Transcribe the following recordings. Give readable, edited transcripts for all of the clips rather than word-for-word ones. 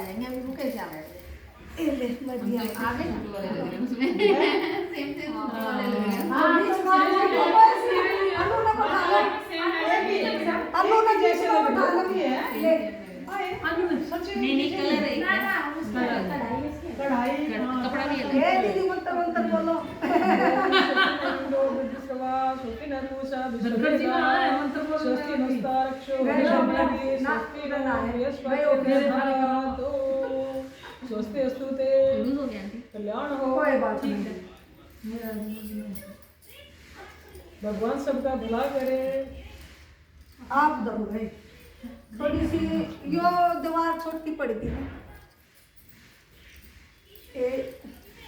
जाएंगे, अभी रुके जा रहे हैं। ले मैं दिया आगे फोटो वाले लग रहे हैं उसमें सेम सेम फोटो वाले लग रहे हैं। हाँ बीच में अनु ने बता लो, अनु ने जैसे बता लो ले अनु ने सच में नहीं कलर है ना उसका कढ़ाई कपड़ा भी अलग ये दीदी मंत्र मंत्र बोलो धनखड़ जी में आए मंत्र बोल स्वस्ति अस्तु ते लूज हो गया आंटी। कल्याण हो। कोई बात नहीं। भगवान सबका भला करे। आप दो भाई थोड़ी सी यो दीवार छोटी पड़ी थी ना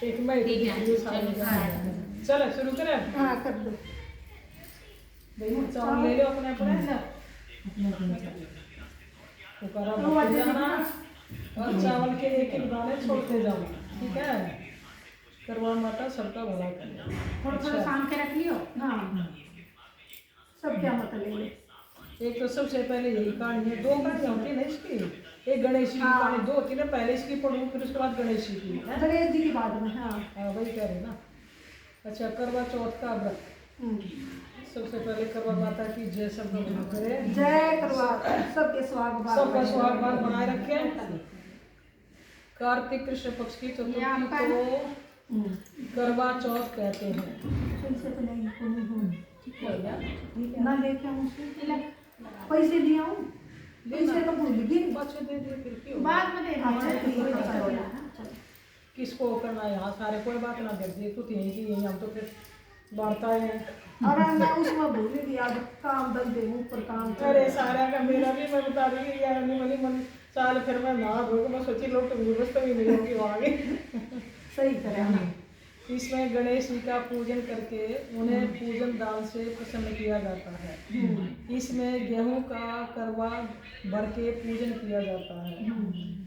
एक मैं चलो शुरू करें। हाँ कर दो भाई चावल ले लो अपने अपने उकारा भर जाना और चावल के एक एक दाने छोड़ते जाओ, ठीक है। करवा माता सबका भला करे। थोड़ा थोड़ा शाम के रख लियो। हाँ सब क्या मतलब ले एक तो सबसे पहले यही कहानी है, दो कहानियाँ होती है ना इसकी, एक गणेश जी की कहानी दो होती है ना, पहले इसकी पढ़ूँ फिर उसके बाद गणेश जी की है। गणेश जी की बाद में। हाँ वही कह रहे ना। अच्छा करवा चौथ का व्रत। सबसे पहले करवा माता की जय शब्द बना करे। जय करवा सबके सबका स्वागत बनाए रखें। कार्तिक कृष्ण पक्ष की चतुर्थी को करवा चौथ कहते हैं। ना लेके आऊं पैसे दिया हूँ, पैसे तो भूल गई। बच्चे दे दे फिर क्यों बाद में दे। अच्छा ठीक है। किसको करना है यहाँ सारे, कोई बात ना कर दी तू यही की यही, हम तो फिर बांटता है। अरे मैं उसमें भूल ही गया काम धंधे ऊपर काम। अरे सारा का मेरा भी मैं बता रही हूँ यार मन साल फिर मैं ना धो मैं सोची लोग तो व्यवस्था भी नहीं होगी वहाँ आगे। सही करें। इसमें गणेश जी का पूजन करके उन्हें पूजन दान से प्रसन्न किया जाता है। इसमें गेहूं का करवा भर के पूजन किया जाता है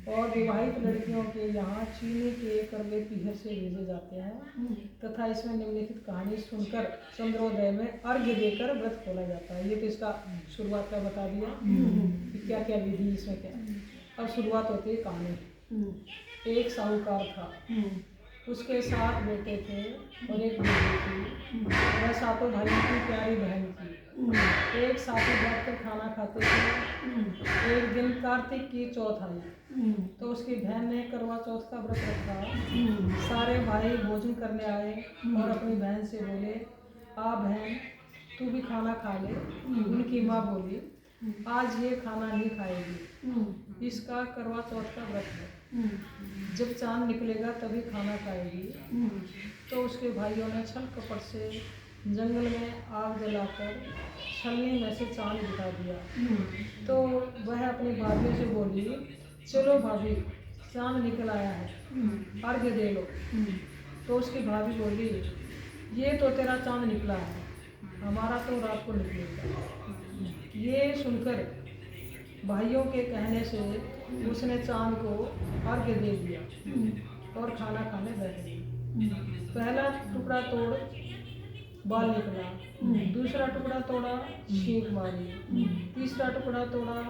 और विवाहित लड़कियों के यहाँ चीनी के करवे पीहर से भेजे जाते हैं तथा इसमें निम्नलिखित कहानी सुनकर चंद्रोदय में अर्घ्य देकर व्रत खोला जाता है। ये तो इसका शुरुआत का बता दिया कि क्या क्या विधि इसमें क्या। अब शुरुआत होती है कहानी। एक साहूकार था, उसके 7 बेटे थे और एक बेटी थी। वह सातों भाइयों की प्यारी बहन थी। एक साथ ही बैठकर खाना खाते थे। एक दिन कार्तिक की चौथ आई तो उसकी बहन ने करवा चौथ का व्रत रखा। सारे भाई भोजन करने आए और अपनी बहन से बोले, आ बहन तू भी खाना खा ले। उनकी माँ बोली, आज ये खाना नहीं खाएगी, इसका करवा चौथ का व्रत है, जब चांद निकलेगा तभी खाना खाएगी। तो उसके भाइयों ने छल कपट से जंगल में आग जलाकर छलनी में से चांद दिखा दिया। तो वह अपनी भाभियों से बोली, चलो भाभी चांद निकल आया है, अर्घ्य दे लो। तो उसकी भाभी बोली, ये तो तेरा चांद निकला है, हमारा तो रात को निकलेगा। ये सुनकर भाइयों के कहने से उसने चांद को अर्घ्य दे दिया और खाना खाने बैठ गई। पहला टुकड़ा तोड़ बाल निकला, दूसरा टुकड़ा तोड़ा छींक मारी, तीसरा टुकड़ा तोड़ा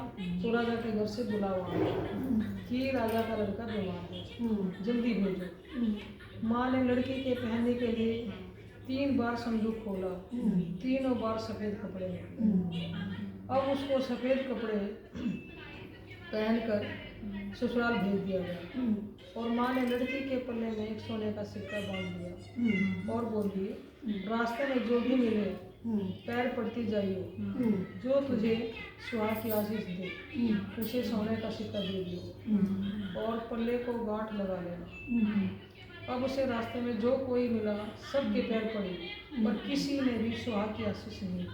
तो राजा के घर से बुलावा कि राजा का लड़का बीमार है, जल्दी भेजो। माँ ने लड़की के पहनने के लिए 3 बार संदूक खोला, तीनों बार सफ़ेद कपड़े निकले। अब उसको सफ़ेद कपड़े पहनकर ससुराल भेज दिया गया और माँ ने लड़की के पल्ले में एक सोने का सिक्का बांध दिया और बोली, रास्ते में जो भी मिले पैर पड़ती जाइए, जो तुझे सुहाग की आशीष दे उसे सोने का सिक्का दे दियो और पल्ले को गांठ लगा लेना। अब उसे रास्ते में जो कोई मिला सबके पैर पड़े पर किसी ने भी सुहाग की आशीष नहीं दी।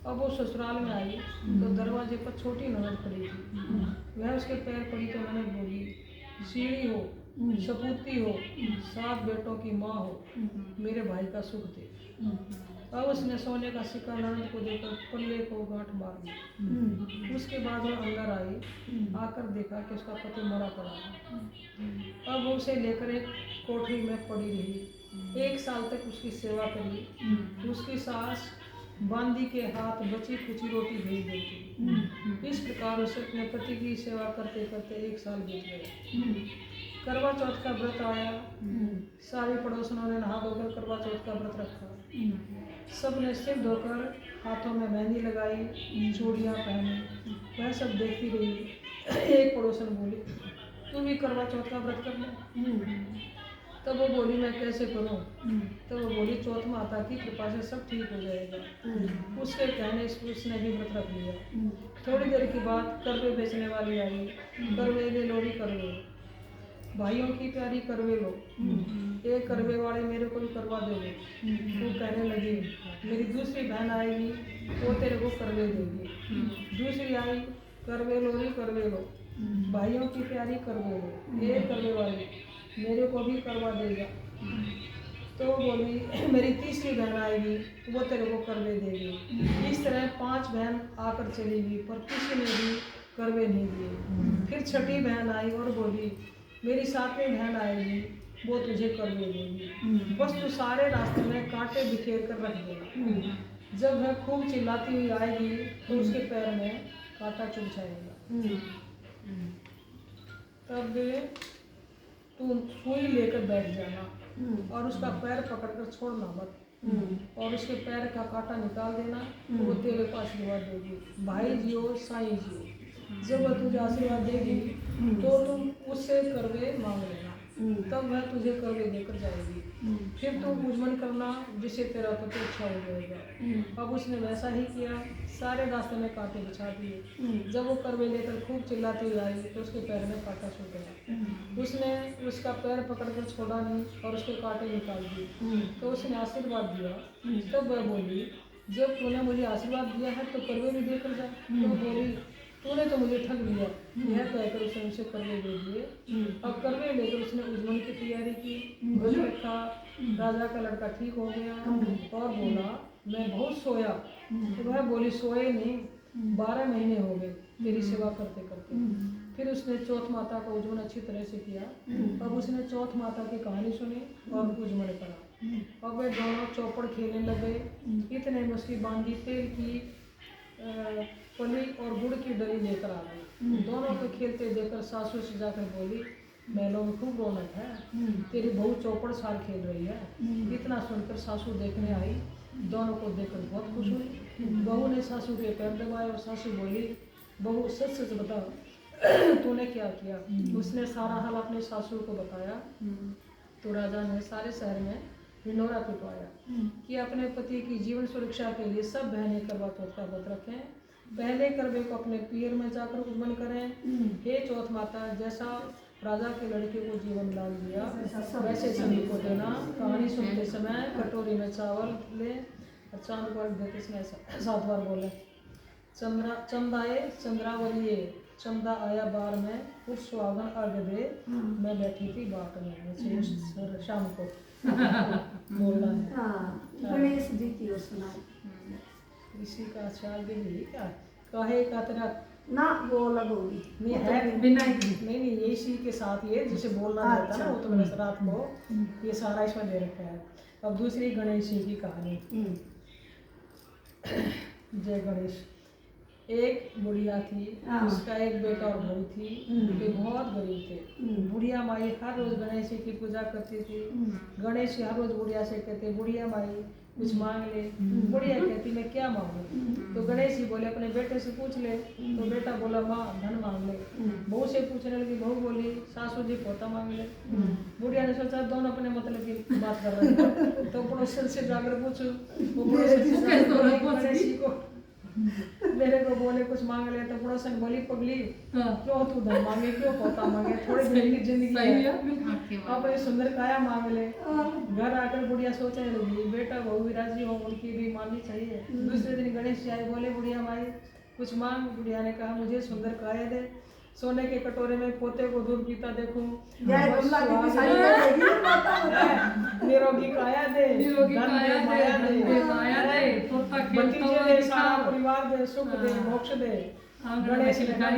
अब वो ससुराल में आई तो दरवाजे पर छोटी ननद खड़ी थी। वह उसके पैर पड़ी तो ननद बोली, सीढ़ी हो, सपूती हो, 7 बेटों की माँ हो, मेरे भाई का सुख दे। अब उसने सोने का सिक्का ननद को देकर पल्ले को गांठ मार दी। उसके बाद वह अंदर आई, आकर देखा कि उसका पति मरा पड़ा है। अब वो उसे लेकर एक कोठरी में पड़ी रही। 1 साल तक उसकी सेवा करी। उसकी सास बांदी के हाथ बची कुची रोटी भेज देती। इस प्रकार उसे अपने पति की सेवा करते करते 1 साल बीत गए। करवा चौथ का व्रत आया। सारी पड़ोसनों ने नहा धोकर करवा चौथ का व्रत रखा। सब ने सिर धोकर हाथों में मेहंदी लगाई, चूड़ियाँ पहनी। वह सब देखती रही। एक पड़ोसन बोली, तू भी करवा चौथ का व्रत कर ले। तब वो बोली, मैं कैसे करूं? तब वो बोली, चौथ माता की कृपा से सब ठीक हो जाएगा। उसके कहने से उसने भी व्रत रख लिया। थोड़ी देर के बाद करवे बेचने वाली आई। करवे ले लोरी करवे, भाइयों की प्यारी करवे लो, एक करवे वाले मेरे को भी करवा दोगे। वो कहने लगी, मेरी दूसरी बहन आएगी, वो तेरे को करवे देगी। दूसरी आई, करवे लोरी करवे लो, भाइयों की प्यारी करवे लो, एक करवे वाले मेरे को भी करवा देगा। तो वो बोली, मेरी तीसरी बहन आएगी, वो तेरे को करवे देगी। इस तरह 5 बहन आकर चली गई, पर किसी ने भी करवे नहीं दिए। फिर छठी बहन आई और बोली, मेरी 7वीं बहन आएगी, वो तुझे करवे देगी। बस तू सारे रास्ते में कांटे बिखेर कर रख देगा। जब वह खूब चिल्लाती हुई आएगी तो उसके पैर में कांटा चुभ जाएगा। तब तू सुई लेकर बैठ जाना और उसका पैर पकड़कर छोड़ना मत, और उसके पैर का कांटा निकाल देना, तो वो तेरे को आशीर्वाद देगी। भाई जियो, साईं जियो। जब वह तुझे आशीर्वाद देगी तो तुम उससे करवे मांग लेना, तब वह तुझे करवे देकर जाएगी। फिर तुम पूजन करना, जिससे तेरा पति अच्छा हो जाएगा। अब उसने वैसा ही किया। सारे रास्ते में कांटे बिछा दिए। जब वो करवे लेकर खूब चिल्लाती हुई आई तो उसके पैर में कांटा छूट गया। उसने उसका पैर पकड़कर छोड़ा नहीं और उसके कांटे निकाल दिए। तो उसने आशीर्वाद दिया। तब वह बोली, जब तूने मुझे आशीर्वाद दिया है तो करवे भी देकर जा। तो बोली, तूने तो मुझे ठग लिया। यह कहकर उसने उसे करवे दे दिए। अब करवे लेकर उसने उजमन की तैयारी की। व्रत रखा। राजा का लड़का ठीक हो गया और बोला, मैं बहुत सोया। तो वह बोली, सोए नहीं, 12 महीने हो गए तेरी सेवा करते करते। फिर उसने चौथ माता का उजमन अच्छी तरह से किया। अब उसने चौथ माता की कहानी सुनी और उजमन करा। अब वे दोनों चौपड़ खेलने लगे। इतने में उसकी बांदी तेल की फली और गुड़ की डली लेकर आ गई। दोनों को खेलते देखकर सासू से जाकर बोली, महलों में खूब रौनक है, तेरी बहू चौपड़ साल खेल रही है। इतना सुनकर सासू देखने आई। दोनों को देखकर बहुत खुश हुई। बहू ने सासू के पैर दबाए और सासू बोली, बहू सच सच बता, तूने क्या किया? उसने सारा हाल अपने सासू को बताया। तो राजा ने सारे शहर में ढिंढोरा पिटवाया कि अपने पति की जीवन सुरक्षा के लिए सब बहनें करवा चौथ का व्रत रखें। पहले करवे को अपने पीर में जाकर उजमन करें। हे चौथ माता, जैसा राजा के लड़के को जीवन दान दिया वैसे सभी को देना। कहानी सुनते समय कटोरी में चावल ले और चांद को अर्घ देते समय 7 बार बोले, चंदाए चंद्रावलिए, चंदा आया बार में, उठ सुहागन अर्घ दे, मैं बैठी थी बाट में। शाम को बोलना है। गणेश जी की सुनाओ। इसी का ख्याल भी क्या कहे का तेरा ना, वो अलग होगी नहीं है, बिना नहीं ये इसी के साथ ये जिसे बोलना रहता है ना, वो तो मैंने रात को ये सारा इसमें दे रखा है। अब दूसरी गणेश जी की कहानी। जय गणेश। एक बुढ़िया थी, उसका एक बेटा और बहू थी। वे बहुत गरीब थे। बुढ़िया माई हर रोज गणेश जी की पूजा करती थी। गणेश जी हर रोज बुढ़िया से कहते, बुढ़िया माई कुछ मांग ले। बुढ़िया कहती, मैं क्या मांगू? तो गणेश जी बोले, अपने बेटे से पूछ ले। तो बेटा बोला, माँ धन मांग ले। बहू से पूछने लगी, बहू बोली, सासू जी पोता मांग ले। बुढ़िया ने सोचा दोनों अपने मतलब की बात कर रहे हैं, तो पड़ोसन से जाकर पूछू। वो गणेश जी को मेरे को बोले कुछ मांग ले। तो पड़ोसन बोली, पगली क्यों तू धन मांगे, क्यों पोता मांगे, थोड़ी दिन की जिंदगी है, अपने सुंदर काया मांग ले। घर आकर बुढ़िया सोचने लगी, बेटा बहू भी राजी हो, उनकी भी माननी चाहिए। दूसरे दिन गणेश जी आए, बोले, बुढ़िया माई कुछ मांग। बुढ़िया ने कहा, मुझे सुंदर काया दे, सोने के कटोरे में पोते को दूध पीता देखूं, निरोगी काया दे, भतीजे दे, सारा परिवार दे, सुख दे, मोक्ष दे। गणेश ने कहा,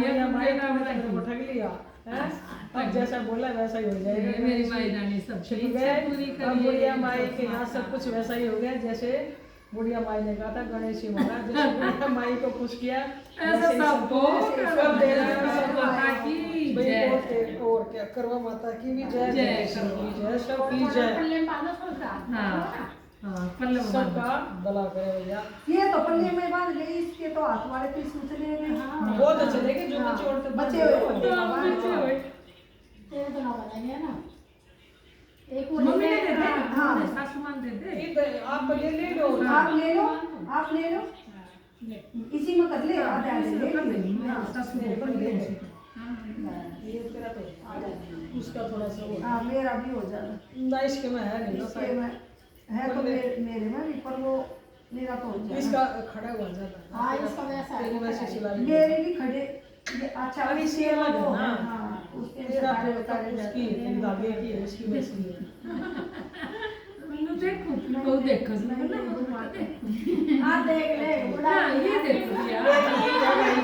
ठग लिया है, अब जैसा बोला वैसा ही हो जाएगा। मेरी माई रानी सब ठीक है। अब बुढ़िया माई के यहाँ सब कुछ वैसा ही हो गया जैसे बुढ़िया माई ने कहा था गणेश जी महाराज जैसे बुढ़िया माई को खुश किया ऐसा सबको सब दे रहे हैं, सब माता की भाई जय। और क्या करवा माता की भी जय, जय गणेश जी की जय, सब की जय, हाँ हाँ पल्ले में सबका भला करे भैया। ये तो पल्ले में बांध ले, इसके तो हाथ वाले पीस उतरे में। बहुत अच्छे लगे जो बच्चे औरतें बचे हुए हाँ, बच्चे हुए। मम्मी ने दे दे, हाँ। सासू माँ दे दे। इधर आप ले लो, आप ले लो, आप ले लो, इसी में कर ले, आधे आधे ले लो। हाँ, सासू मेरे को ले दे। हाँ। ये तेरा तो उसका थोड़ा सा वो हाँ, मेरा भी हो जाना। ना इसके में है नहीं ना इसके में है तो मेरे में भी, पर वो मेरा तो हो जाना। इसका खड़ा हुआ जाता है। हाँ, इसका वैसा तेरी वैसे सिला ली। मेरे भी खड़े, ये अच्छा अरे इसकी अलग है ना। हाँ, उसके तेरा सारे तो उतारे जाते उसकी हैं। धागे की है, इसकी वैसी है। मैंने देखो वो देखो हाँ, देख ले, हाँ ये देखो यार। ये क्या भाई